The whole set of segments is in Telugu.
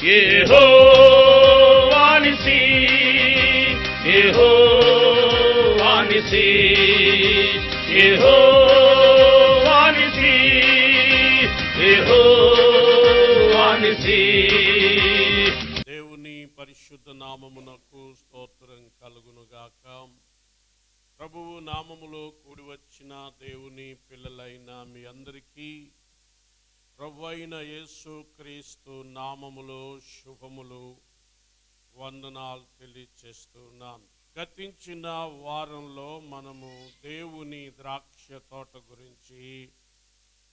యెహోవా నిసి, యెహోవా నిసి, యెహోవా నిసి, యెహోవా నిసి. దేవుని పరిశుద్ధ నామమునకు స్తోత్రం కలుగునుగాక. ప్రభువు నామములో కూడి వచ్చిన దేవుని పిల్లలైన మీ అందరికీ ప్రభు అయిన యేసు క్రీస్తు నామములో శుభములు, వందనాలు తెలియచేస్తున్నాను. గతించిన వారంలో మనము దేవుని ద్రాక్ష తోట గురించి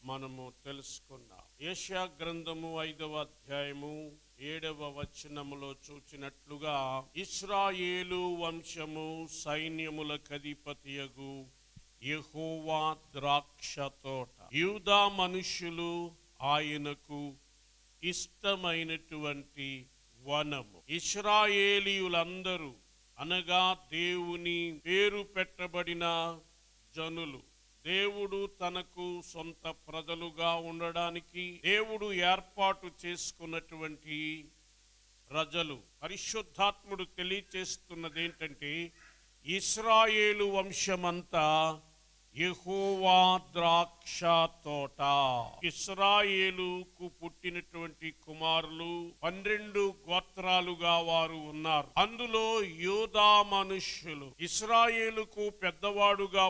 మనము తెలుసుకున్నాం. యెషయా గ్రంథము 5వ అధ్యాయము 7వ వచనములో చూచినట్లుగా, ఇశ్రాయేలు వంశము సైన్యములకధిపతియగు యెహోవా ద్రాక్ష తోట, యూదా మనుష్యులు ఆయనకు ఇష్టమైనటువంటి వనము. ఇశ్రాయేలీయులందరూ అనగా దేవుని పేరు పెట్టబడిన జనులు, దేవుడు తనకు సొంత ప్రజలుగా ఉండడానికి దేవుడు ఏర్పాటు చేసుకున్నటువంటి ప్రజలు. పరిశుద్ధాత్ముడు తెలియచేస్తున్నది ఏంటంటే, ఇశ్రాయేలు వంశమంతా యెహోవా ద్రాక్ష తోట. ఇశ్రాయేలుకు పుట్టినటువంటి కుమారులు 12 గోత్రాలుగా వారు ఉన్నారు. అందులో యూదా మనుష్యులు. ఇశ్రాయేలుకు పెద్దవాడుగా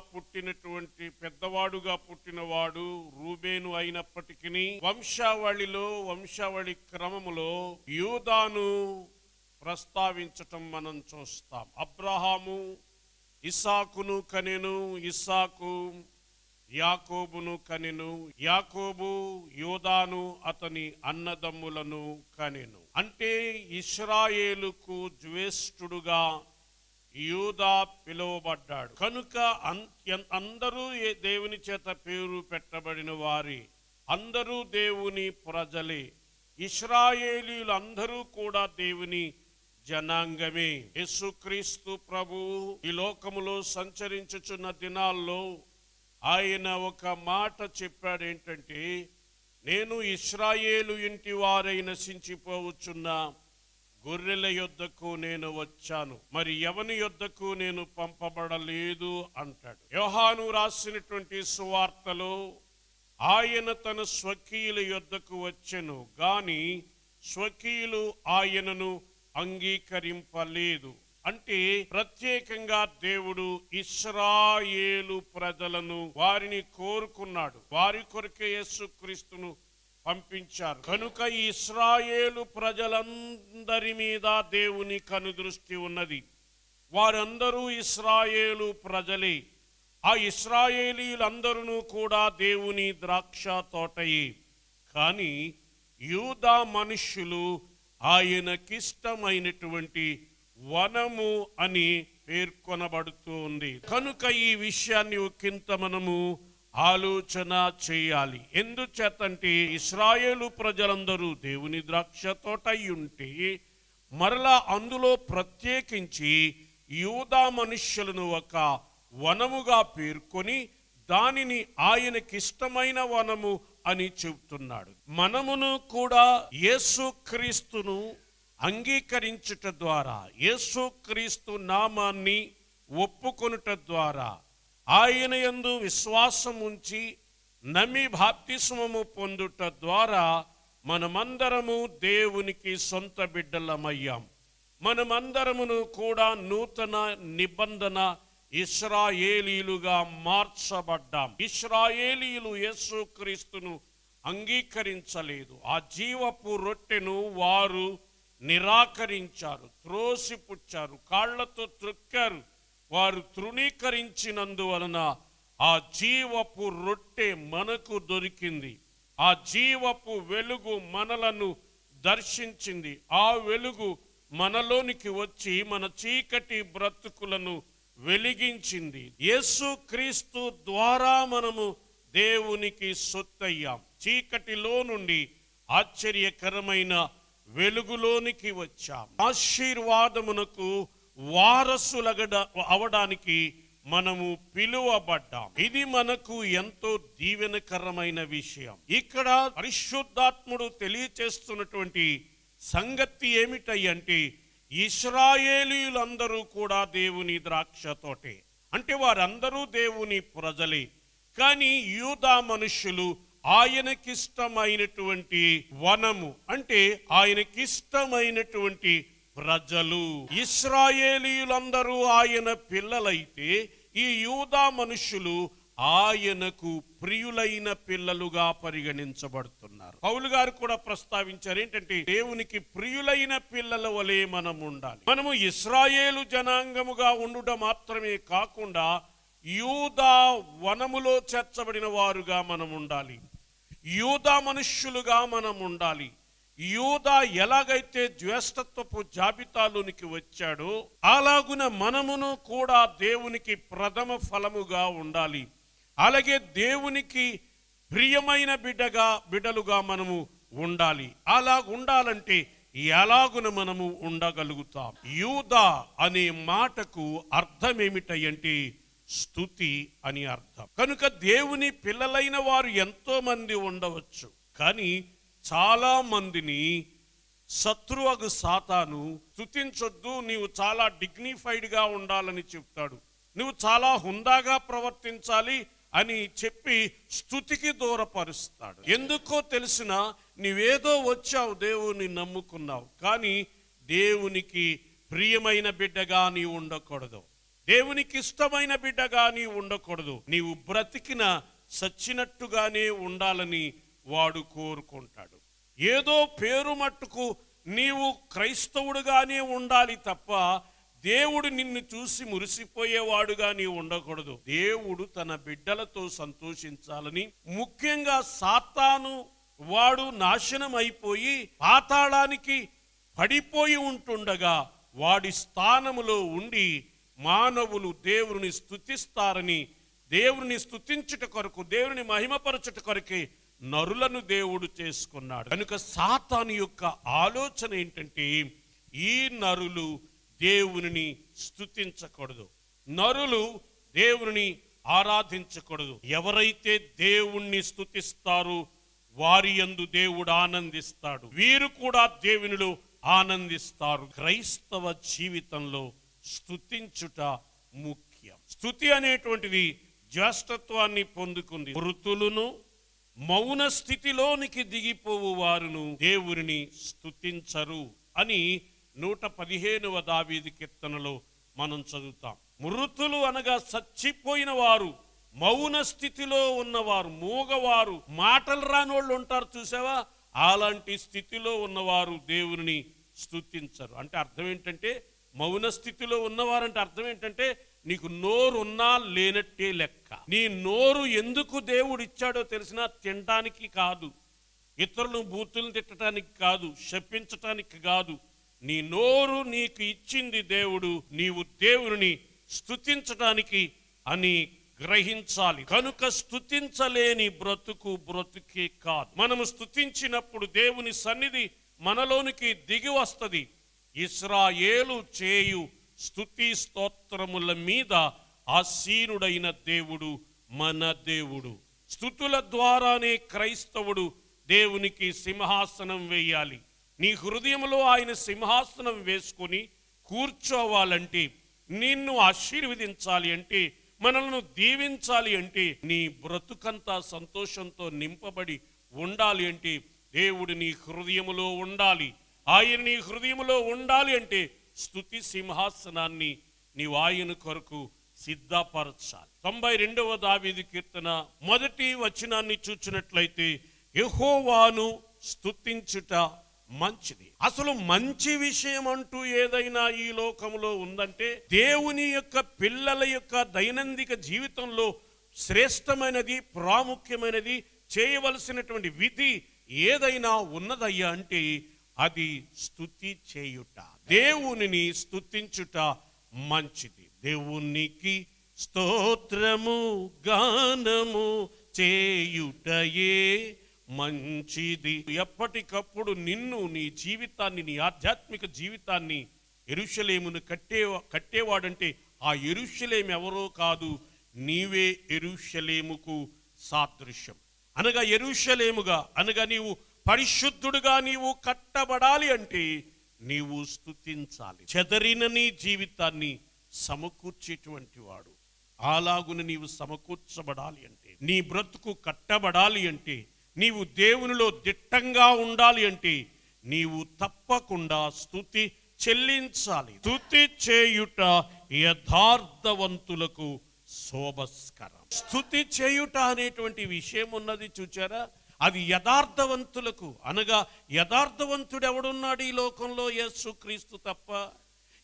పుట్టినవాడు రూబేను అయినప్పటికీ వంశావళి క్రమములో యూదాను ప్రస్తావించటం మనం చూస్తాం. అబ్రహాము ఇస్సాకును కనెను, ఇస్సాకు యాకోబును కనెను, యాకోబు యూదాను అతని అన్నదమ్ములను కనెను. అంటే ఇశ్రాయేలుకు జ్యేష్ఠుడుగా యూదా పిలువబడ్డాడు. కనుక అందరూ దేవుని చేత పేరు పెట్టబడిన వారి, అందరూ దేవుని ప్రజలే. ఇశ్రాయేలీయులందరూ కూడా దేవుని జనాంగమే. యేసుక్రీస్తు ప్రభు ఈ లోకములో సంచరించుచున్న దినాల్లో ఆయన ఒక మాట చెప్పాడు. ఏంటంటే, నేను ఇశ్రాయేలు ఇంటి వారై నశించిపోవచ్చున్న గొర్రెల యొద్దకు నేను వచ్చాను, మరి ఎవని యొద్దకు నేను పంపబడలేదు అంటాడు. యోహాను రాసినటువంటి సువార్తలో, ఆయన తన స్వకీయుల యొద్దకు వచ్చెను గాని స్వకీయులు ఆయనను అంగీకరింపలేదు. అంటే ప్రత్యేకంగా దేవుడు ఇశ్రాయేలు ప్రజలను, వారిని కోరుకున్నాడు. వారి కొరకే యేసుక్రీస్తును పంపించారు. కనుక ఈ ఇశ్రాయేలు ప్రజలందరి మీద దేవుని కనుదృష్టి ఉన్నది. వారందరూ ఇశ్రాయేలు ప్రజలే. ఆ ఇశ్రాయేలీలందరూ కూడా దేవుని ద్రాక్ష తోటయే. కానీ యూదా మనుష్యులు ఆయనకిష్టమైనటువంటి వనము అని పేర్కొనబడుతూ ఉంది. కనుక ఈ విషయాన్ని ఒకంత మనము ఆలోచన చేయాలి. ఎందుచేతంటే, ఇశ్రాయేలు ప్రజలందరూ దేవుని ద్రాక్ష తోట ఉంటే, మరలా అందులో ప్రత్యేకించి యూదా మనుష్యులను ఒక వనముగా పేర్కొని దానిని ఆయనకిష్టమైన వనము అని చెబుతున్నాడు. మనమును కూడా యేసుక్రీస్తును అంగీకరించుట ద్వారా, యేసుక్రీస్తు నామాన్ని ఒప్పుకొనుట ద్వారా, ఆయన యందు విశ్వాసం ఉంచి నమ్మి బాప్తిస్మము పొందుట ద్వారా మనమందరము దేవునికి సొంత బిడ్డలమయ్యాం. మనమందరమును కూడా నూతన నిబంధన ఇశ్రాయేలీలుగా మార్చబడ్డాం. ఇశ్రాయేలీలు యేసుక్రీస్తును అంగీకరించలేదు. ఆ జీవపు రొట్టెను వారు నిరాకరించారు, త్రోసిపుచ్చారు, కాళ్లతో త్రొక్కారు. వారు తృణీకరించినందువలన ఆ జీవపు రొట్టె మనకు దొరికింది. ఆ జీవపు వెలుగు మనలను దర్శించింది. ఆ వెలుగు మనలోనికి వచ్చి మన చీకటి బ్రతుకులను వెలిగించింది. యేసుక్రీస్తు ద్వారా మనము దేవునికి సొత్తయ్యాం. చీకటిలో నుండి ఆశ్చర్యకరమైన వెలుగులోనికి వచ్చాం. ఆశీర్వాదమునకు వారసులగడ అవడానికి మనము పిలువబడ్డాం. ఇది మనకు ఎంతో దీవెనకరమైన విషయం. ఇక్కడ పరిశుద్ధాత్ముడు తెలియచేస్తున్నటువంటి సంగతి ఏమిటంటే ఇశ్రాయేలీయులందరూ కూడా దేవుని ద్రాక్ష తోటే, అంటే వారందరూ దేవుని ప్రజలే. కానీ యూదా మనుష్యులు ఆయనకిష్టమైనటువంటి వనము, అంటే ఆయనకిష్టమైనటువంటి ప్రజలు. ఇశ్రాయేలీయులందరూ ఆయన పిల్లలైతే ఈ యూదా మనుష్యులు ఆయనకు ప్రియులైన పిల్లలుగా పరిగణించబడుతున్నారు. పౌలు గారు కూడా ప్రస్తావించారు ఏంటంటే దేవునికి ప్రియులైన పిల్లల వలె మనం ఉండాలి. మనము ఇశ్రాయేలు జనాంగముగా ఉండుట మాత్రమే కాకుండా యూదా వనములో చేర్చబడిన వారుగా మనం ఉండాలి. యూదా మనుష్యులుగా మనం ఉండాలి. యూదా ఎలాగైతే జ్యేష్ఠత్వపు జాబితాలోనికి వచ్చాడో అలాగున మనమును కూడా దేవునికి ప్రథమ ఫలముగా ఉండాలి. అలాగే దేవునికి ప్రియమైన బిడ్డలుగా మనము ఉండాలి. అలా ఉండాలంటే ఎలాగున మనము ఉండగలుగుతాం? యూదా అనే మాటకు అర్థం ఏమిటంటే స్తుతి అని అర్థం. కనుక దేవుని పిల్లలైన వారు ఎంతో మంది ఉండవచ్చు, కానీ చాలా మందిని శత్రువగు సాతాను స్తుతించొద్దు, నీవు చాలా డిగ్నిఫైడ్గా ఉండాలని చెప్తాడు, నువ్వు చాలా హుందాగా ప్రవర్తించాలి అని చెప్పి స్తుతికి దూరపరుస్తాడు. ఎందుకో తెలిసిన నీవేదో వచ్చావు, దేవుని నమ్ముకున్నావు, కానీ దేవునికి ప్రియమైన బిడ్డగా నీ ఉండకూడదు, దేవునికి ఇష్టమైన బిడ్డగా నీ ఉండకూడదు. నీవు బ్రతికిన సచ్చినట్టుగానే ఉండాలని వాడు కోరుకుంటాడు. ఏదో పేరు మట్టుకు నీవు క్రైస్తవుడుగానే ఉండాలి తప్ప దేవుడు నిన్ను చూసి మురిసిపోయేవాడుగా నీవు ఉండకూడదు. దేవుడు తన బిడ్డలతో సంతోషించాలని, ముఖ్యంగా సాతాను వాడు నాశనం అయిపోయి పాతాళానికి పడిపోయి ఉంటుండగా వాడి స్థానములో ఉండి మానవులు దేవుని స్తుతిస్తారని, దేవుని స్తుతించుట కొరకు, దేవుని మహిమపరచుట కొరకే నరులను దేవుడు చేసుకున్నాడు. కనుక సాతాను యొక్క ఆలోచన ఏంటంటే ఈ నరులు దేవుని స్తుతించకూడదు, నరులు దేవుని ఆరాధించకూడదు. ఎవరైతే దేవుణ్ణి స్తుతిస్తారో వారి యందు దేవుడు ఆనందిస్తాడు, వీరు కూడా దేవునిలో ఆనందిస్తారు. క్రైస్తవ జీవితంలో స్తుతించుట ముఖ్యం. స్తుతి అనేటువంటిది జ్యేష్ఠత్వాన్ని పొందుకుంది. మృతులను మౌన స్థితిలోనికి దిగిపోవు వారును దేవుని స్తుతించరు అని 115వ దావీదు కీర్తనలో మనం చదువుతాం. మృతులు అనగా చచ్చిపోయిన వారు, మౌన స్థితిలో ఉన్నవారు, మూగవారు, మాటలు రానోళ్ళు ఉంటారు చూసావా, అలాంటి స్థితిలో ఉన్నవారు దేవుని స్తుతించరు. అంటే అర్థం ఏంటంటే మౌన స్థితిలో ఉన్నవారంటే అర్థం ఏంటంటే నీకు నోరు ఉన్నా లేనట్టే లెక్క. నీ నోరు ఎందుకు దేవుడు ఇచ్చాడో తెలిసినా తినడానికి కాదు, ఇతరులు బూతులను తిట్టడానికి కాదు, శపించటానికి కాదు. నీ నోరు నీకు ఇచ్చింది దేవుడు, నీవు దేవుని స్తుతించడానికి అని గ్రహించాలి. కనుక స్తుతించలేని బ్రతుకే కాదు. మనము స్తుతించినప్పుడు దేవుని సన్నిధి మనలోనికి దిగి వస్తుంది. ఇశ్రాయేలు చేయు స్తుతి స్తోత్రముల మీద ఆసీనుడైన దేవుడు మన దేవుడు. స్తుతుల ద్వారానే క్రైస్తవుడు దేవునికి సింహాసనం వేయాలి. నీ హృదయంలో ఆయన సింహాసనం వేసుకొని కూర్చోవాలంటే, నిన్ను ఆశీర్వదించాలి అంటే, మనల్ని దీవించాలి అంటే, నీ బ్రతుకంతా సంతోషంతో నింపబడి ఉండాలి అంటే దేవుడు నీ హృదయములో ఉండాలి. ఆయన నీ హృదయములో ఉండాలి అంటే స్తుతి సింహాసనాన్ని నీవు ఆయన కొరకు సిద్ధపరచాలి. 92వ దావీదు కీర్తన 1వ వచనాన్ని చూచినట్లయితే యెహోవాను స్తుతించుట మంచిది. అసలు మంచి విషయం అంటూ ఏదైనా ఈ లోకంలో ఉందంటే దేవుని యొక్క పిల్లల యొక్క దైనందిక జీవితంలో శ్రేష్టమైనది, ప్రాముఖ్యమైనది, చేయవలసినటువంటి విధి ఏదైనా ఉన్నదయ్యా అంటే అది స్తుతి చేయుట, దేవునిని స్తుతించుట మంచిది. దేవునికి స్తోత్రము గానము చేయుటయే మంచిది. ఎప్పటికప్పుడు నిన్ను, నీ జీవితాన్ని, నీ ఆధ్యాత్మిక జీవితాన్ని యెరూషలేమును కట్టేవాడంటే ఆ యెరూషలేము ఎవరో కాదు, నీవే యెరూషలేముకు సాదృశ్యం. అనగా యెరూషలేముగా అనగా నీవు పరిశుద్ధుడుగా నీవు కట్టబడాలి అంటే నీవు స్తుతించాలి. చెదరిన నీ జీవితాన్ని సమకూర్చేటువంటి వాడు. అలాగున నీవు సమకూర్చబడాలి అంటే, నీ బ్రతుకు కట్టబడాలి అంటే, నీవు దేవునిలో దిట్టంగా ఉండాలి అంటే నీవు తప్పకుండా స్తుతి చెల్లించాలి. స్తుతి చేయుట యథార్థవంతులకు శోభస్కరం. స్తుతి చేయుట అనేటువంటి విషయం ఉన్నది చూచారా? అది యథార్థవంతులకు, అనగా యథార్థవంతుడు ఎవడున్నాడు ఈ లోకంలో? యేసుక్రీస్తు తప్ప.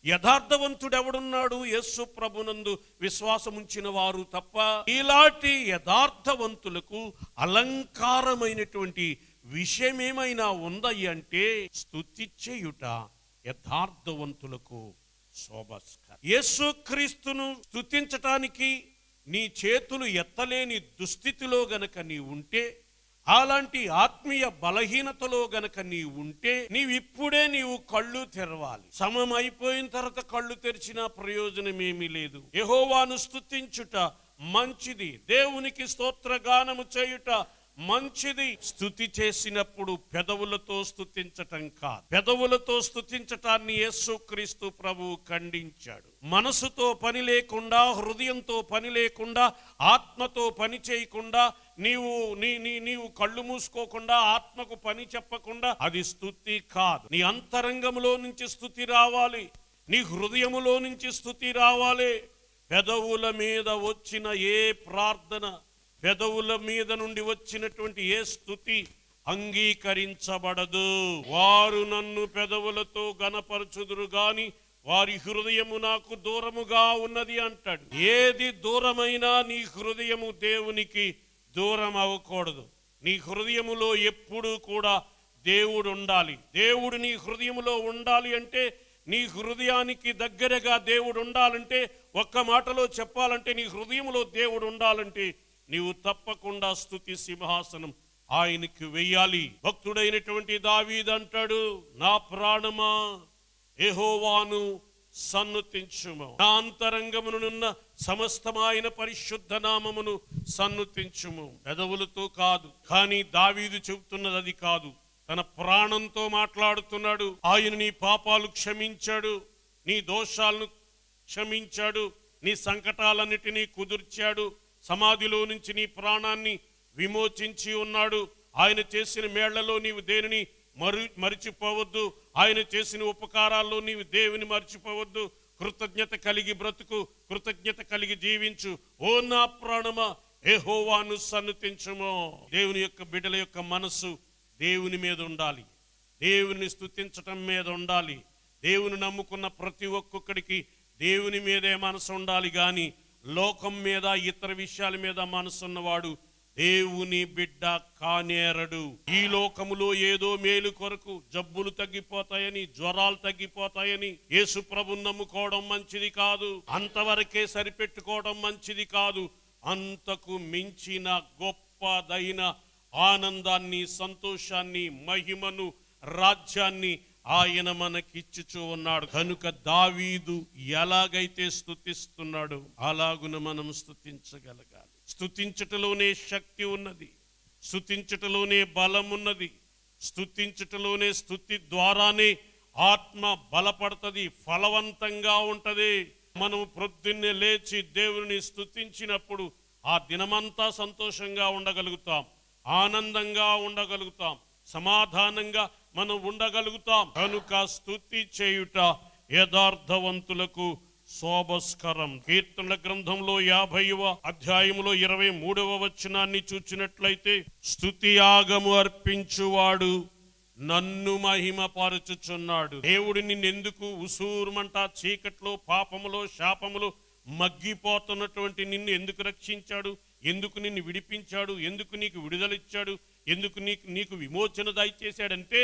యథార్థవంతుడు ఎవడున్నాడు? యేసు ప్రభునందు విశ్వాసముంచిన వారు తప్ప. ఇలాంటి యథార్థవంతులకు అలంకారమైనటువంటి విషయం ఏమైనా ఉందయ్యి అంటే స్తుతి చేయుట యథార్థవంతులకు శోభస్కరం. యేసుక్రీస్తును స్తుతించటానికి నీ చేతులు ఎత్తలేని దుస్థితిలో గనక నీ ఉంటే, అలాంటి ఆత్మీయ బలహీనతలో గనక నీ ఉంటే, నీవిప్పుడే నీవు కళ్ళు తెరవాలి. సమయం అయిపోయిన తర్వాత కళ్ళు తెరిచిన ప్రయోజనమేమీ లేదు. యెహోవాను స్తుతించుట మంచిది, దేవునికి స్తోత్రగానము చేయుట మంచిది. స్తుతి చేసినప్పుడు పెదవులతో స్తుతించటం కాదు. పెదవులతో స్తుతించటాన్ని యేసుక్రీస్తు ప్రభువు ఖండించాడు. మనసుతో పని లేకుండా, హృదయంతో పని లేకుండా, ఆత్మతో పని చేయకుండా, నీవు కళ్ళు మూసుకోకుండా, ఆత్మకు పని చెప్పకుండా అది స్తుతి కాదు. నీ అంతరంగములో నుంచి స్తుతి రావాలి, నీ హృదయములో నుంచి స్తుతి రావాలి. పెదవుల మీద వచ్చిన ఏ ప్రార్థన, పెదవుల మీద నుండి వచ్చినటువంటి ఏ స్తుతి అంగీకరించబడదు. వారు నన్ను పెదవులతో గణపరచుదురు గాని వారి హృదయము నాకు దూరముగా ఉన్నది అంటాడు. ఏది దూరమైనా నీ హృదయము దేవునికి దూరం అవ్వకూడదు. నీ హృదయములో ఎప్పుడూ కూడా దేవుడు ఉండాలి. దేవుడు నీ హృదయములో ఉండాలి అంటే, నీ హృదయానికి దగ్గరగా దేవుడు ఉండాలంటే, ఒక్క మాటలో చెప్పాలంటే నీ హృదయములో దేవుడు ఉండాలంటే నీవు తప్పకుండా స్తుతి సింహాసనం ఆయనకి వెయ్యాలి. భక్తుడైనటువంటి దావీదు అంటాడు, నా ప్రాణమా యెహోవాను సన్నుతించుము, నా అంతరంగమునున్న సమస్తమైన పరిశుద్ధ నామమును సన్నుతించుము. పెదవులతో కాదు, కానీ దావీదు చెబుతున్నది అది కాదు. తన ప్రాణంతో మాట్లాడుతున్నాడు. ఆయన నీ పాపాలు క్షమించాడు, నీ దోషాలను క్షమించాడు, నీ సంకటాలన్నిటినీ కుదుర్చాడు, సమాధిలో నుంచి నీ ప్రాణాన్ని విమోచించి ఉన్నాడు. ఆయన చేసిన మేళ్లలో నీవు దేనిని మరిచిపోవద్దు. ఆయన చేసిన ఉపకారాల్లో నీవు దేవుని మర్చిపోవద్దు. కృతజ్ఞత కలిగి బ్రతుకు, కృతజ్ఞత కలిగి జీవించు. ఓ నా ప్రాణమా యెహోవాను సన్నుతించుము. దేవుని యొక్క బిడ్డల యొక్క మనస్సు దేవుని మీద ఉండాలి, దేవుని స్తుతించటం మీద ఉండాలి. దేవుని నమ్ముకున్న ప్రతి ఒక్కొక్కడికి దేవుని మీదే మనసు ఉండాలి, కానీ లోకం మీద, ఇతర విషయాల మీద మనసున్నవాడు దేవుని బిడ్డ కానేరడు. ఈ లోకములో ఏదో మేలు కొరకు జబ్బులు తగ్గిపోతాయని, జ్వరాలు తగ్గిపోతాయని యేసు ప్రభుని నమ్ముకోవడం మంచిది కాదు. అంతవరకే సరిపెట్టుకోవడం మంచిది కాదు. అంతకు మించిన గొప్పదైన ఆనందాన్ని, సంతోషాన్ని, మహిమను, రాజ్యాన్ని ఆయన మనకిచ్చుచూ ఉన్నాడు. కనుక దావీదు ఎలాగైతే స్తుతిస్తున్నాడో అలాగున మనం స్తుతించగలగాలి. స్తుతించుటలోనే శక్తి ఉన్నది, స్తుతించుటలోనే బలం ఉన్నది, స్తుతించుటలోనే, స్తుతి ద్వారానే ఆత్మ బలపడుతుంది, ఫలవంతంగా ఉంటది. మనం ప్రొద్దున్నే లేచి దేవుని స్తుతించినప్పుడు ఆ దినమంతా సంతోషంగా ఉండగలుగుతాం, ఆనందంగా ఉండగలుగుతాం, సమాధానంగా మనం ఉండగలుగుతాం. కనుక స్తుతి చేయుట యథార్థవంతులకు శోభస్కరం. కీర్తనల గ్రంథంలో 50వ అధ్యాయములో 23వ వచనాన్ని చూచినట్లయితే, స్తుతి యాగము అర్పించువాడు నన్ను మహిమపరచుచున్నాడు. దేవుడు నిన్నెందుకు ఉసూరుమంట చీకట్లో, పాపములో, శాపములో మగ్గిపోతున్నటువంటి నిన్ను ఎందుకు రక్షించాడు? ఎందుకు నిన్ను విడిపించాడు? ఎందుకు నీకు విడుదలిచ్చాడు? ఎందుకు నీకు విమోచన దయచేశాడంటే,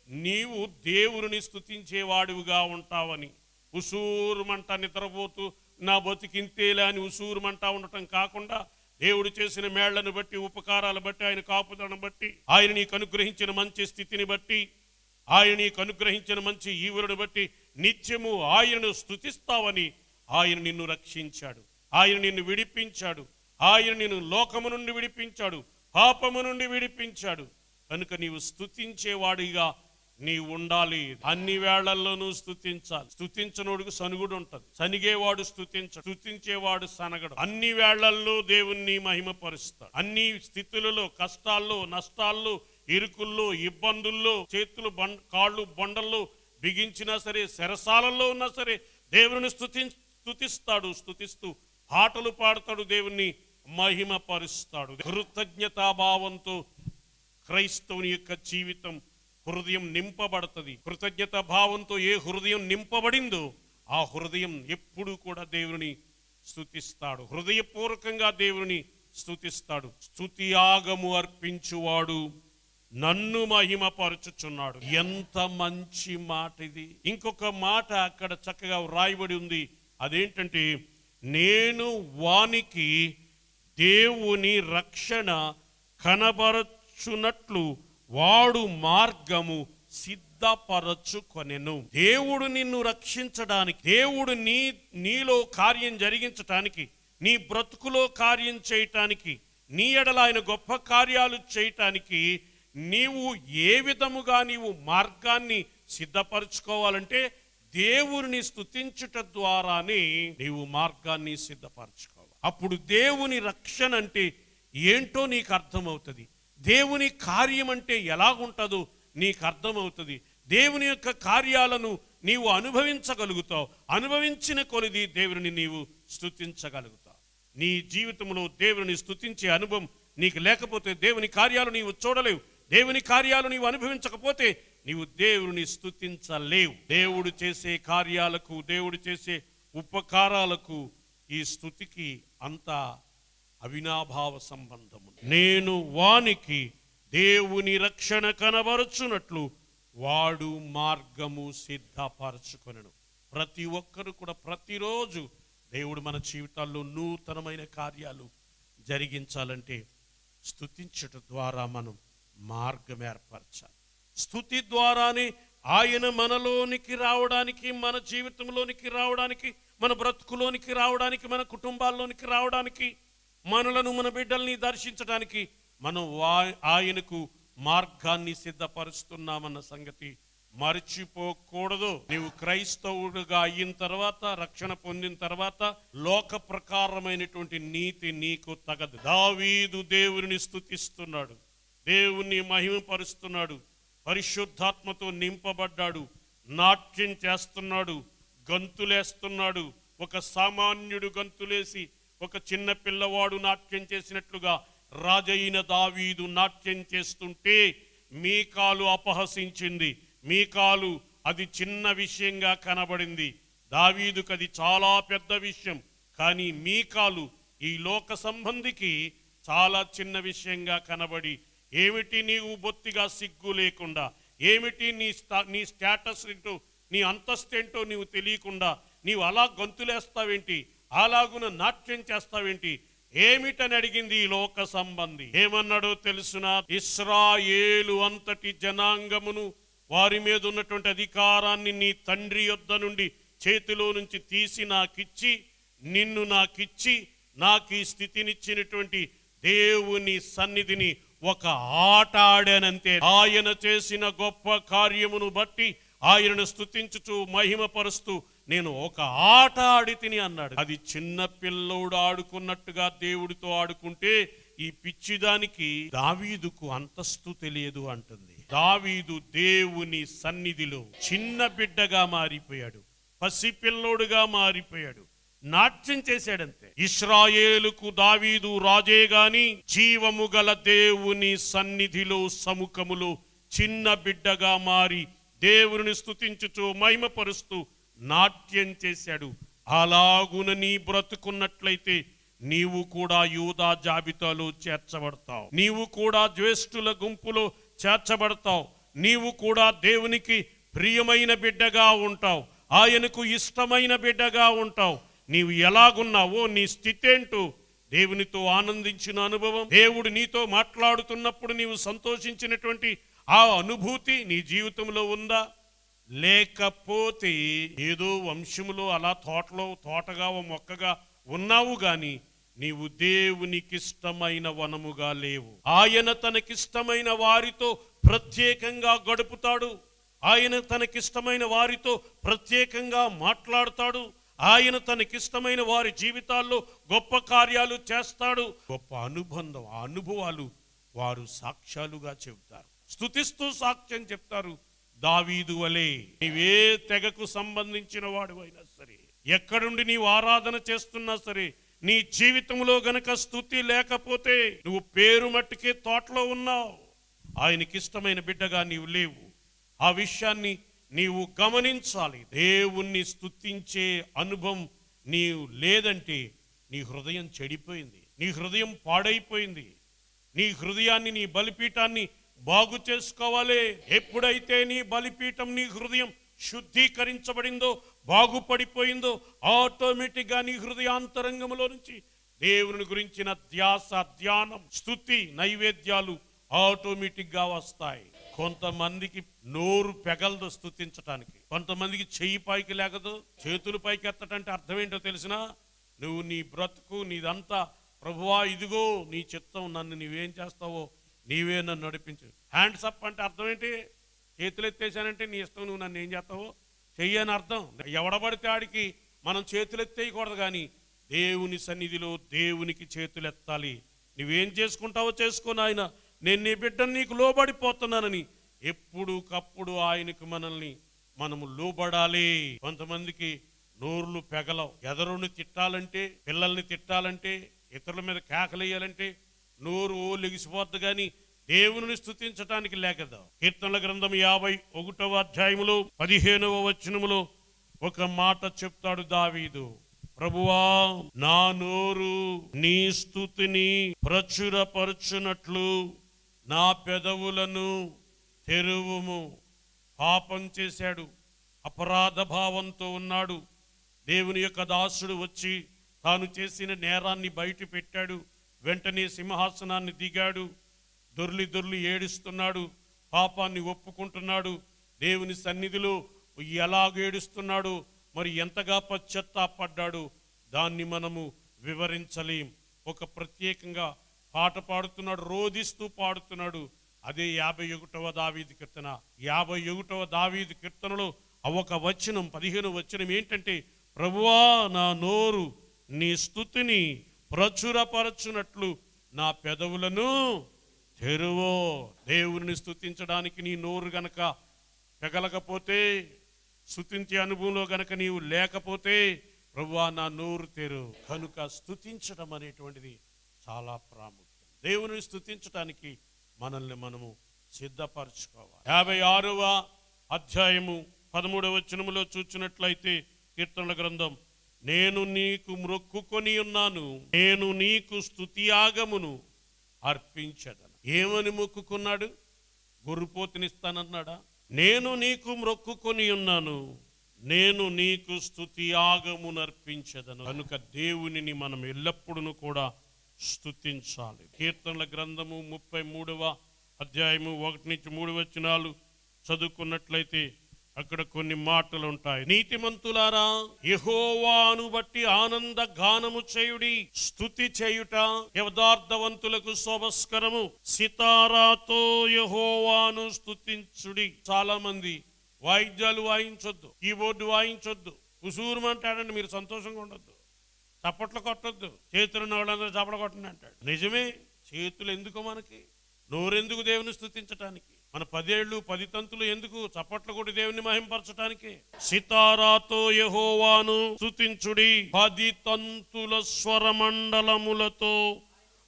నీవు దేవుని స్తుతించేవాడివిగా ఉంటావని. ఉసూరుమంట నిద్రపోతూ నా బతికింతేలే అని ఉసూరుమంట ఉండటం కాకుండా, దేవుడు చేసిన మేళ్లను బట్టి, ఉపకారాలు బట్టి, ఆయన కాపుదలను బట్టి, ఆయన నీకు అనుగ్రహించిన మంచి స్థితిని బట్టి, ఆయన నీకు అనుగ్రహించిన మంచి ఈవులను బట్టి నిత్యము ఆయనను స్తుతిస్తావని ఆయన నిన్ను రక్షించాడు, ఆయన నిన్ను విడిపించాడు, ఆయన నిన్ను లోకము నుండి విడిపించాడు, పాపము నుండి విడిపించాడు. కనుక నీవు స్తుతించేవాడిగా నీవు ఉండాలి. అన్ని వేళల్లోనూ స్తుతించాలి. స్తుతించనోడికి సనుగుడు ఉంటది. సనిగేవాడు స్తుతించేవాడు సనగడు. అన్ని వేళల్లో దేవుణ్ణి మహిమపరుస్తాడు. అన్ని స్థితులలో, కష్టాల్లో, నష్టాల్లో, ఇరుకుల్లో, ఇబ్బందుల్లో, చేతులు కాళ్ళు బొండల్లో బిగించినా సరే, చెరసాలలో ఉన్నా సరే దేవుని స్తుతిస్తాడు. స్తుతిస్తూ పాటలు పాడతాడు, దేవుణ్ణి మహిమపరుస్తాడు. కృతజ్ఞతాభావంతో క్రైస్తవుని యొక్క జీవితం, హృదయం నింపబడుతుంది. కృతజ్ఞత భావంతో ఏ హృదయం నింపబడిందో ఆ హృదయం ఎప్పుడు కూడా దేవుని స్తుతిస్తాడు. హృదయపూర్వకంగా దేవుని స్తుతిస్తాడు. స్తుతి యాగము అర్పించువాడు నన్ను మహిమపరచుచున్నాడు. ఎంత మంచి మాట ఇది. ఇంకొక మాట అక్కడ చక్కగా వ్రాయబడి ఉంది. అదేంటంటే, నేను వానికి దేవుని రక్షణ కనబరచునట్లు వాడు మార్గము సిద్ధపరచుకొనెను. దేవుడు నిన్ను రక్షించడానికి, దేవుడు నీలో కార్యం జరిగించటానికి, నీ బ్రతుకులో కార్యం చేయటానికి, నీ ఎడల ఆయన గొప్ప కార్యాలు చేయటానికి నీవు ఏ విధముగా నీవు మార్గాన్ని సిద్ధపరచుకోవాలంటే దేవుని స్తుతించుట ద్వారానే నీవు మార్గాన్ని సిద్ధపరచుకోవాలి. అప్పుడు దేవుని రక్షణ అంటే ఏంటో నీకు అర్థమవుతుంది. దేవుని కార్యం అంటే ఎలాగుంటుందో నీకు అర్థమవుతుంది. దేవుని యొక్క కార్యాలను నీవు అనుభవించగలుగుతావు. అనుభవించిన కొలది దేవుని నీవు స్తుతించగలుగుతావు. నీ జీవితంలో దేవుని స్తుతించే అనుభవం నీకు లేకపోతే దేవుని కార్యాలు నీవు చూడలేవు. దేవుని కార్యాలు నీవు అనుభవించకపోతే నీవు దేవుని స్తుతించలేవు. దేవుడు చేసే కార్యాలకు, దేవుడు చేసే ఉపకారాలకు ఈ స్తుతికి అంత అవినాభావ సంబంధము. నేను వానికి దేవుని రక్షణ కనబరచునట్లు వాడు మార్గము సిద్ధపరచుకొనెను. ప్రతి ఒక్కరు కూడా ప్రతిరోజు దేవుడు మన జీవితాల్లో నూతనమైన కార్యాలు జరిగించాలంటే స్తుతించుట ద్వారా మనం మార్గం ఏర్పరచాలి. స్తుతి ద్వారానే ఆయన మనలోనికి రావడానికి, మన జీవితంలోనికి రావడానికి, మన బ్రతుకులోనికి రావడానికి, మన కుటుంబాల్లోనికి రావడానికి, మనలను, మన బిడ్డల్ని దర్శించడానికి మనం ఆయనకు మార్గాన్ని సిద్ధపరుస్తున్నామన్న సంగతి మర్చిపోకూడదు. నీవు క్రైస్తవుడుగా అయిన తర్వాత, రక్షణ పొందిన తర్వాత లోక ప్రకారమైనటువంటి నీతి నీకు తగదు. దావీదు దేవుని స్తుతిస్తున్నాడు, దేవుని మహిమపరుస్తున్నాడు, పరిశుద్ధాత్మతో నింపబడ్డాడు, నాట్యం చేస్తున్నాడు, గంతులేస్తున్నాడు. ఒక సామాన్యుడు గంతులేసి, ఒక చిన్న పిల్లవాడు నాట్యం చేసినట్లుగా రాజైన దావీదు నాట్యం చేస్తుంటే మీకాలు అపహసించింది. మీకాలు అది చిన్న విషయంగా కనబడింది. దావీదుకు అది చాలా పెద్ద విషయం. కానీ మీకాలు ఈ లోక సంబంధికి చాలా చిన్న విషయంగా కనబడి, ఏమిటి నీవు బొత్తిగా సిగ్గు లేకుండా, ఏమిటి నీ స్టేటస్ ఏంటో, నీ అంతస్తు ఏంటో నీవు తెలియకుండా నీవు అలా గంతులేస్తావేంటి, అలాగున నాట్యం చేస్తావేంటి, ఏమిటని అడిగింది ఈ లోక సంబంధి. ఏమన్నాడో తెలుసునా? ఇశ్రాయేలు అంతటి జనాంగమును, వారి మీద ఉన్నటువంటి అధికారాన్ని నీ తండ్రి యొద్ద నుండి చేతిలో నుంచి తీసి నాకిచ్చి, నిన్ను నాకిచ్చి, నాకు ఈ స్థితినిచ్చినటువంటి దేవుని సన్నిధిని ఒక ఆట ఆడానంతే. ఆయన చేసిన గొప్ప కార్యమును బట్టి ఆయనను స్తుతించుచు మహిమపరుస్తూ నేను ఒక ఆట ఆడి తిని అన్నాడు. అది చిన్న పిల్లోడు ఆడుకున్నట్టుగా దేవుడితో ఆడుకుంటే ఈ పిచ్చిదానికి దావీదుకు అంతస్తు తెలియదు అంటుంది. దావీదు దేవుని సన్నిధిలో చిన్న బిడ్డగా మారిపోయాడు, పసిపిల్లోడుగా మారిపోయాడు, నాట్యం చేశాడంతే. ఇశ్రాయేలుకు దావీదు రాజే గాని జీవము గల దేవుని సన్నిధిలో సముఖములో చిన్న బిడ్డగా మారి దేవుని స్తుతించుచు మహిమపరుస్తూ నాట్యం చేశాడు. అలాగున నీ బ్రతుకున్నట్లయితే నీవు కూడా యూదా జాబితాలో చేర్చబడతావు. నీవు కూడా జ్యేష్ఠుల గుంపులో చేర్చబడతావు. నీవు కూడా దేవునికి ప్రియమైన బిడ్డగా ఉంటావు, ఆయనకు ఇష్టమైన బిడ్డగా ఉంటావు. నీవు ఎలాగున్నావో, నీ స్థితి ఏంటో దేవునితో ఆనందించిన అనుభవం, దేవుడు నీతో మాట్లాడుతున్నప్పుడు నీవు సంతోషించినటువంటి ఆ అనుభూతి నీ జీవితంలో ఉందా? లేకపోతే ఏదో వంశములో అలా తోటగా ఓ మొక్కగా ఉన్నావు గాని నీవు దేవునికిష్టమైన వనముగా లేవు. ఆయన తనకిష్టమైన వారితో ప్రత్యేకంగా గడుపుతాడు. ఆయన తనకిష్టమైన వారితో ప్రత్యేకంగా మాట్లాడతాడు. ఆయన తనకిష్టమైన వారి జీవితాల్లో గొప్ప కార్యాలు చేస్తాడు. గొప్ప అనుబంధం, ఆ అనుభవాలు వారు సాక్ష్యాలుగా చెబుతారు, స్తుతిస్తూ సాక్ష్యం చెప్తారు. దావీదు వలె నీవే తెగకు సంబంధించిన వాడు అయినా సరే, ఎక్కడుండి నీవు ఆరాధన చేస్తున్నా సరే, నీ జీవితంలో గనక స్తుతి లేకపోతే నువ్వు పేరు మట్టుకే తోటలో ఉన్నావు. ఆయనకిష్టమైన బిడ్డగా నీవు లేవు. ఆ విషయాన్ని నీవు గమనించాలి. దేవుణ్ణి స్తుతించే అనుభవం నీవు లేదంటే నీ హృదయం చెడిపోయింది, నీ హృదయం పాడైపోయింది. నీ హృదయాన్ని, నీ బలిపీఠాన్ని బాగు చేసుకోవాలి. ఎప్పుడైతే నీ బలిపీఠం, నీ హృదయం శుద్ధీకరించబడిందో, బాగుపడిపోయిందో, ఆటోమేటిక్గా నీ హృదయాంతరంగంలో నుంచి దేవుని గురించిన ధ్యాస, ధ్యానం, స్తుతి, నైవేద్యాలు ఆటోమేటిక్గా వస్తాయి. కొంతమందికి నోరు పెగలదు స్తుతించటానికి, కొంతమందికి చెయ్యి పైకి లేకదు. చేతులు పైకి ఎత్తటంటే అర్థం ఏంటో తెలిసినా, నువ్వు నీ బ్రతుకు నీదంతా ప్రభువా ఇదిగో నీ చిత్తం, నన్ను నీవేం చేస్తావో నీవే నన్ను నడిపించు. హ్యాండ్స్ అప్ అంటే అర్థం ఏంటి? చేతులు ఎత్తేసానంటే నీ ఇష్టం, నువ్వు నన్ను ఏం చేస్తావో చెయ్యని అర్థం. ఎవడబడితే ఆడికి మనం చేతులు ఎత్తేయకూడదు, కానీ దేవుని సన్నిధిలో దేవునికి చేతులు ఎత్తాలి. నువ్వేం చేసుకుంటావో చేసుకో నాయన, నేను నీ బిడ్డను నీకు లోబడిపోతున్నానని ఎప్పుడుకప్పుడు ఆయనకు మనము లోబడాలి. కొంతమందికి నోర్లు పెగలవు. ఎదరుని తిట్టాలంటే, పిల్లల్ని తిట్టాలంటే, ఇతరుల మీద కేకలేయాలంటే నోరు లెగిసిపోద్దు, కానీ దేవుని స్తుతించటానికి లేకదా. కీర్తనల గ్రంథం 51వ అధ్యాయములో 15వ వచనములో ఒక మాట చెప్తాడు దావీదు. ప్రభువా, నా నోరు నీ స్తుతిని ప్రచురపరచునట్లు నా పెదవులను తెరువుము. పాపం చేశాడు, అపరాధ భావంతో ఉన్నాడు. దేవుని యొక్క దాసుడు వచ్చి తాను చేసిన నేరాన్ని బయట పెట్టాడు. వెంటనే సింహాసనాన్ని దిగాడు. దొర్లి ఏడుస్తున్నాడు, పాపాన్ని ఒప్పుకుంటున్నాడు. దేవుని సన్నిధిలో ఎలాగేడుస్తున్నాడు, మరి ఎంతగా పశ్చాత్తాపడ్డాడు, దాన్ని మనము వివరించలేం. ఒక ప్రత్యేకంగా పాట పాడుతున్నాడు, రోదిస్తూ పాడుతున్నాడు. అదే 51వ దావీదు కీర్తన. 51వ దావీదు కీర్తనలో ఒక వచనం, 15వ వచనం ఏంటంటే, ప్రభువా, నా నోరు నీ స్తుతిని ప్రచురపరచునట్లు నా పెదవులను తెరువో. దేవుని స్తుతించడానికి నీ నోరు గనక పెగలకపోతే, స్తుతించే అనుభవంలో గనక నీవు లేకపోతే, ప్రభువా నా నోరు తెరు. కనుక స్తుతించడం అనేటువంటిది చాలా ప్రాముఖ్యం. దేవుని స్తుతించడానికి మనల్ని మనము సిద్ధపరచుకోవాలి. 56వ అధ్యాయము 13వ వచనములో చూచినట్లయితే, కీర్తనల గ్రంథం, నేను నీకు మ్రొక్కుకొని ఉన్నాను, నేను నీకు స్తుతియాగమును అర్పించదను. ఏమని మొక్కుకున్నాడు? గొర్రెపోతునిస్తానన్నాడా? నేను నీకు మ్రొక్కుకొని ఉన్నాను, నేను నీకు స్తుతియాగమును అర్పించదను. కనుక దేవునిని మనం ఎల్లప్పుడూ కూడా స్తుతించాలి. కీర్తనల గ్రంథము 33వ అధ్యాయము 1-3 వచనాలు చదువుకున్నట్లయితే అక్కడ కొన్ని మాటలు ఉంటాయి. నీతిమంతులారా, యెహోవాను బట్టి ఆనంద గానము చేయుడి, స్తుతి చేయుట యథార్థవంతులకు శోభస్కరము. సితారాతో యెహోవాను స్తుతించుడి. చాలా మంది వాయిద్యాలు వాయించొద్దు, కీబోర్డు వాయించొద్దు, కుసూరుమంటాడండి. మీరు సంతోషంగా ఉండొద్దు, చప్పట్లు కొట్టొద్దు. చేతులున్న వాళ్ళందరూ చప్పట్లు కొట్టండి అంటాడు. నిజమే, చేతులు ఎందుకు మనకి? నోరెందుకు దేవుని స్తుతించటానికి? మన 10 ఏళ్ళు 10 తంతులు ఎందుకు? చప్పట్లు కొట్టి దేవుని మహింపరచటానికి. సితారాతో యెహోవాను స్తుతించుడి, 10 తంతుల స్వరమండలములతో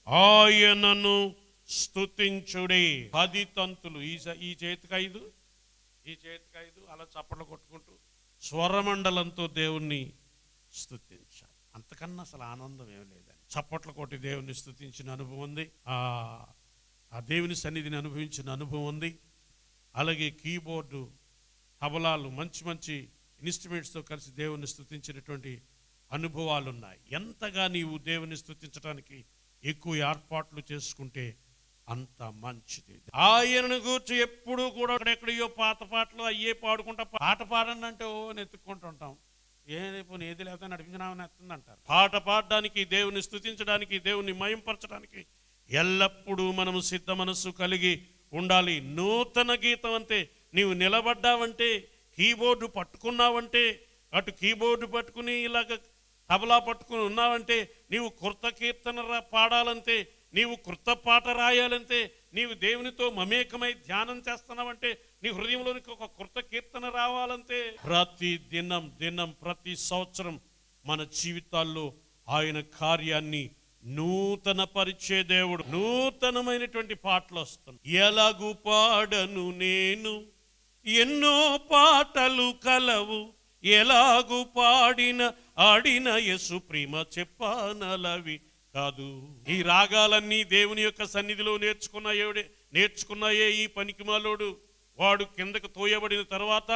ఆయనను స్తుతించుడి. 10 తంతులు, ఈ చేతికి 5, ఈ చేతికి 5, అలా చప్పట్లు కొట్టుకుంటూ స్వరమండలంతో దేవుణ్ణి స్తుతించాలి. అంతకన్నా అసలు ఆనందం ఏం లేదని. చప్పట్లు కొట్టి దేవుణ్ణి స్తుతించిన అనుభవం ఉంది, ఆ దేవుని సన్నిధిని అనుభవించిన అనుభవం ఉంది. అలాగే కీబోర్డు, తబలాలు, మంచి మంచి ఇన్స్ట్రుమెంట్స్తో కలిసి దేవుని స్తుతించినటువంటి అనుభవాలు ఉన్నాయి. ఎంతగా నీవు దేవుని స్తుతించడానికి ఎక్కువ ఏర్పాట్లు చేసుకుంటే అంత మంచిది. ఆయనను గూర్చి ఎప్పుడు కూడా ఎక్కడెక్కడయో పాత పాటలు అయ్యే పాడుకుంటా, పాట పాడండి అంటే నెత్తుక్కుంటుంటాం. రేపు ఏది లేకపోతే నడిపించినామని వస్తుంది అంటారు. పాట పాడడానికి, దేవుని స్తుతించడానికి, దేవుని మయంపరచడానికి ఎల్లప్పుడూ మనము సిద్ధ మనస్సు కలిగి ఉండాలి. నూతన గీతం అంటే నీవు నిలబడ్డావంటే, కీబోర్డు పట్టుకున్నావంటే, అటు కీబోర్డు పట్టుకుని ఇలాగ తబలా పట్టుకుని ఉన్నావంటే, నీవు కృత కీర్తన పాడాలంటే, నీవు కృత పాట రాయాలంటే, నీవు దేవునితో మమేకమై ధ్యానం చేస్తున్నావంటే, నీ హృదయంలోనికి ఒక కృత కీర్తన రావాలంటే, ప్రతి దినం ప్రతి సంవత్సరం మన జీవితాల్లో ఆయన కార్యాన్ని నూతన పరిచే దేవుడు. నూతనమైనటువంటి పాటలు వస్తున్నాయి. ఎలాగు పాడను నేను, ఎన్నో పాటలు కలవు, ఎలాగు పాడిన ఆడిన యేసు ప్రేమ చెప్పనలవి కాదు. ఈ రాగాలన్నీ దేవుని యొక్క సన్నిధిలో నేర్చుకున్నాయే ఈ పనికిమాలోడు. వాడు కిందకు తోయబడిన తర్వాత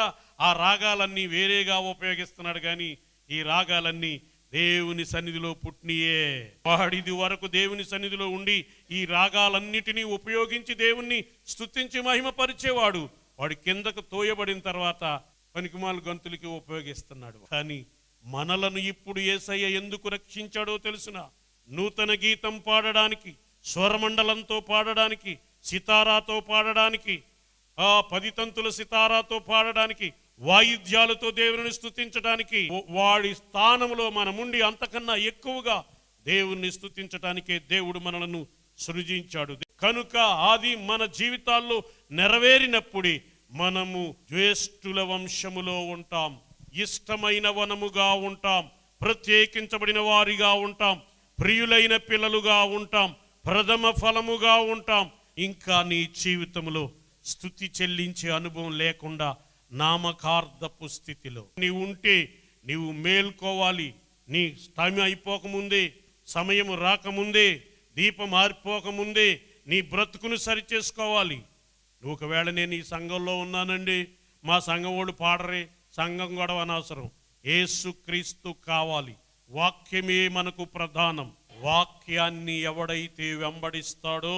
ఆ రాగాలన్నీ వేరేగా ఉపయోగిస్తున్నాడు, కానీ ఈ రాగాలన్నీ దేవుని సన్నిధిలో పుట్టినయే. వాడిది వరకు దేవుని సన్నిధిలో ఉండి ఈ రాగాలన్నిటినీ ఉపయోగించి దేవుణ్ణి స్తుతించి మహిమపరిచేవాడు. వాడు కిందకు తోయబడిన తర్వాత పనికిమాల గంతులకి ఉపయోగిస్తున్నాడు. కానీ మనలను ఇప్పుడు యేసయ్య ఎందుకు రక్షించాడో తెలుసున? నూతన గీతం పాడడానికి, స్వరమండలంతో పాడడానికి, సితారాతో పాడడానికి, 10 తంతుల సితారాతో పాడడానికి, వాయిద్యాలతో దేవుని స్తుతించడానికి, వాడి స్థానంలో మనముండి అంతకన్నా ఎక్కువగా దేవుణ్ణి స్తుతించడానికే దేవుడు మనలను సృజించాడు. కనుక అది మన జీవితాల్లో నెరవేరినప్పుడే మనము జ్యేష్ఠుల వంశములో ఉంటాం, ఇష్టమైన వనముగా ఉంటాం, ప్రత్యేకించబడిన వారిగా ఉంటాం, ప్రియులైన పిల్లలుగా ఉంటాం, ప్రథమ ఫలముగా ఉంటాం. ఇంకా నీ జీవితంలో స్తుతి చెల్లించే అనుభవం లేకుండా నామకార్థపు స్థితిలో నీవు ఉంటే నీవు మేల్కోవాలి. నీ టైం అయిపోకముందే, సమయం రాకముందే, దీపం ఆరిపోకముందే నీ బ్రతుకును సరిచేసుకోవాలి. నువ్వు ఒకవేళ నేను ఈ సంఘంలో ఉన్నానండి, మా సంఘం వాడు పాడరే, సంఘం గొడవ అనవసరం. యేసుక్రీస్తు కావాలి. వాక్యమే మనకు ప్రధానం. వాక్యాన్ని ఎవడైతే వెంబడిస్తాడో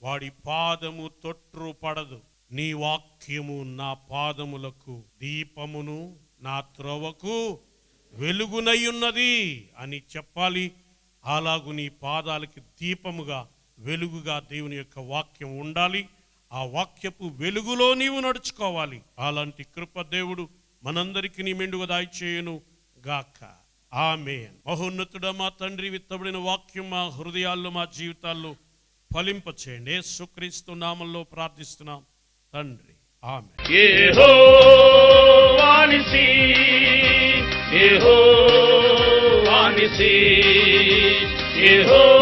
వాడి పాదము తొట్రు పడదు. నీ వాక్యము నా పాదములకు దీపమును, నా త్రోవకు వెలుగునయ్యున్నది అని చెప్పాలి. అలాగు నీ పాదాలకి దీపముగా, వెలుగుగా దేవుని యొక్క వాక్యం ఉండాలి. ఆ వాక్యపు వెలుగులో నీవు నడుచుకోవాలి. అలాంటి కృప దేవుడు మనందరికీ నీ మెండుగా దాయిచేయును గాక. ఆమేన్. మహోన్నతుడా మా తండ్రి, విత్తబడిన వాక్యం మా హృదయాల్లో, మా జీవితాల్లో ఫలింపచేయండి. యేసుక్రీస్తు నామములో ప్రార్థిస్తున్నాం తండ్రి. ఆమేన్. యెహోవా నిసి, యెహోవా నిసి, యెహోవా